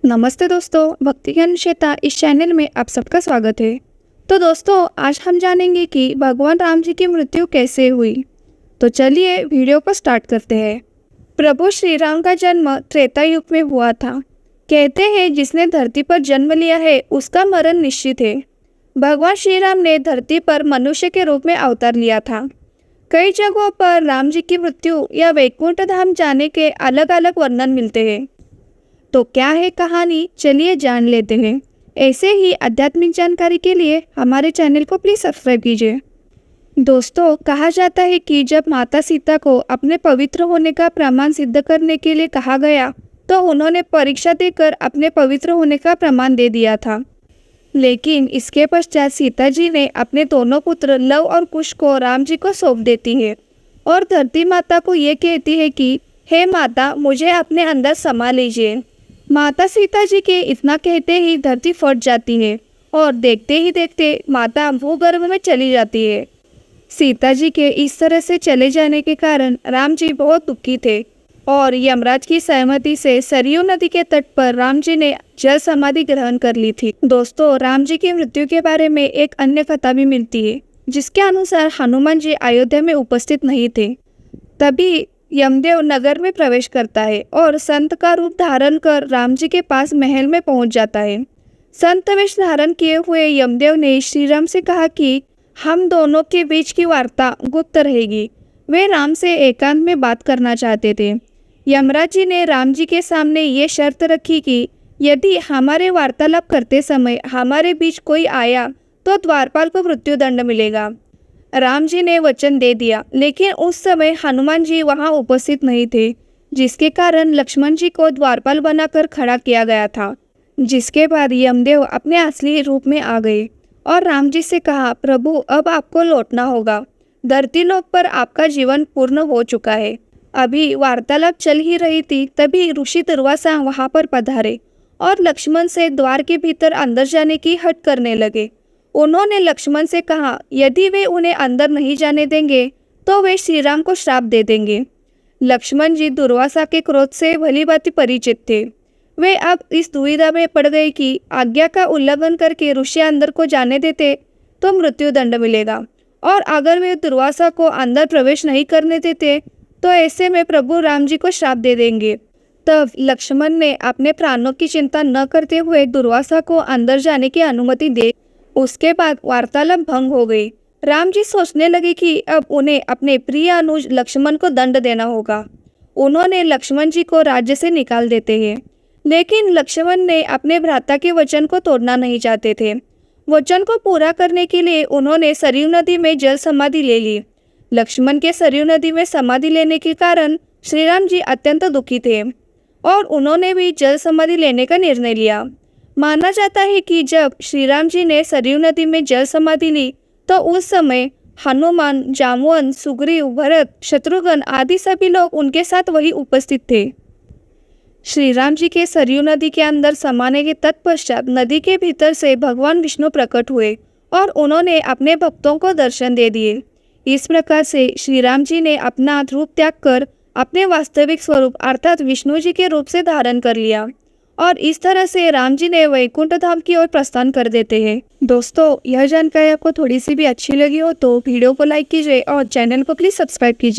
नमस्ते दोस्तों, भक्ति ज्ञान श्वेता इस चैनल में आप सबका स्वागत है। तो दोस्तों, आज हम जानेंगे कि भगवान राम जी की मृत्यु कैसे हुई। तो चलिए वीडियो को स्टार्ट करते हैं। प्रभु श्री राम का जन्म त्रेता युग में हुआ था। कहते हैं जिसने धरती पर जन्म लिया है उसका मरण निश्चित है। भगवान श्री राम ने धरती पर मनुष्य के रूप में अवतार लिया था। कई जगहों पर राम जी की मृत्यु या वैकुंठ धाम जाने के अलग अलग वर्णन मिलते हैं। तो क्या है कहानी, चलिए जान लेते हैं। ऐसे ही आध्यात्मिक जानकारी के लिए हमारे चैनल को प्लीज़ सब्सक्राइब कीजिए। दोस्तों, कहा जाता है कि जब माता सीता को अपने पवित्र होने का प्रमाण सिद्ध करने के लिए कहा गया तो उन्होंने परीक्षा देकर अपने पवित्र होने का प्रमाण दे दिया था। लेकिन इसके पश्चात सीता जी ने अपने दोनों पुत्र लव और कुश को राम जी को सौंप देती है और धरती माता को ये कहती है कि हे माता, मुझे अपने अंदर समा लीजिए। माता सीता जी के इतना कहते ही धरती फट जाती है और देखते ही देखते माता भूगर्भ में चली जाती है। सीता जी के इस तरह से चले जाने के कारण राम जी बहुत दुखी थे और यमराज की सहमति से सरयू नदी के तट पर राम जी ने जल समाधि ग्रहण कर ली थी। दोस्तों, राम जी की मृत्यु के बारे में एक अन्य कथा भी मिलती है जिसके अनुसार हनुमान जी अयोध्या में उपस्थित नहीं थे। तभी यमदेव नगर में प्रवेश करता है और संत का रूप धारण कर राम जी के पास महल में पहुंच जाता है। संत वेश धारण किए हुए यमदेव ने श्री राम से कहा कि हम दोनों के बीच की वार्ता गुप्त रहेगी। वे राम से एकांत में बात करना चाहते थे। यमराज जी ने राम जी के सामने ये शर्त रखी कि यदि हमारे वार्तालाप करते समय हमारे बीच कोई आया तो द्वारपाल को मृत्युदंड मिलेगा। राम जी ने वचन दे दिया, लेकिन उस समय हनुमान जी वहां उपस्थित नहीं थे, जिसके कारण लक्ष्मण जी को द्वारपाल बनाकर खड़ा किया गया था। जिसके बाद यमदेव अपने असली रूप में आ गए और राम जी से कहा, प्रभु अब आपको लौटना होगा। धरती लोक पर आपका जीवन पूर्ण हो चुका है। अभी वार्तालाप चल ही रही थी, तभी ऋषि दुर्वासा वहां पर पधारे और लक्ष्मण से द्वार के भीतर अंदर जाने की हट करने लगे। उन्होंने लक्ष्मण से कहा यदि वे उन्हें अंदर नहीं जाने देंगे तो वे श्री राम को श्राप दे देंगे। लक्ष्मण जी दुर्वासा के क्रोध से भलीभांति परिचित थे। वे अब इस दुविधा में पड़ गए कि आज्ञा का उल्लंघन करके ऋषि अंदर को जाने देते तो मृत्युदंड मिलेगा और अगर वे दुर्वासा को अंदर प्रवेश नहीं करने देते तो ऐसे में प्रभु राम जी को श्राप दे देंगे। तब लक्ष्मण ने अपने प्राणों की चिंता न करते हुए दुर्वासा को अंदर जाने की अनुमति दे। उसके बाद वार्तालाप भंग हो गई। राम जी सोचने लगे कि अब उन्हें अपने प्रिय अनुज लक्ष्मण को दंड देना होगा। उन्होंने लक्ष्मण जी को राज्य से निकाल देते हैं, लेकिन लक्ष्मण ने अपने भ्राता के वचन को तोड़ना नहीं चाहते थे। वचन को पूरा करने के लिए उन्होंने सरयू नदी में जल समाधि ले ली। लक्ष्मण के सरयू नदी में समाधि लेने के कारण श्री राम जी अत्यंत दुखी थे और उन्होंने भी जल समाधि लेने का निर्णय लिया। माना जाता है कि जब श्री राम जी ने सरयू नदी में जल समाधि ली तो उस समय हनुमान, जामवंत, सुग्रीव, भरत, शत्रुघ्न आदि सभी लोग उनके साथ वही उपस्थित थे। श्री राम जी के सरयू नदी के अंदर समाने के तत्पश्चात नदी के भीतर से भगवान विष्णु प्रकट हुए और उन्होंने अपने भक्तों को दर्शन दे दिए। इस प्रकार से श्री राम जी ने अपना रूप त्याग कर अपने वास्तविक स्वरूप अर्थात विष्णु जी के रूप से धारण कर लिया और इस तरह से राम जी ने वैकुंठ धाम की ओर प्रस्थान कर देते हैं। दोस्तों, यह जानकारी आपको थोड़ी सी भी अच्छी लगी हो तो वीडियो को लाइक कीजिए और चैनल को प्लीज़ सब्सक्राइब कीजिए।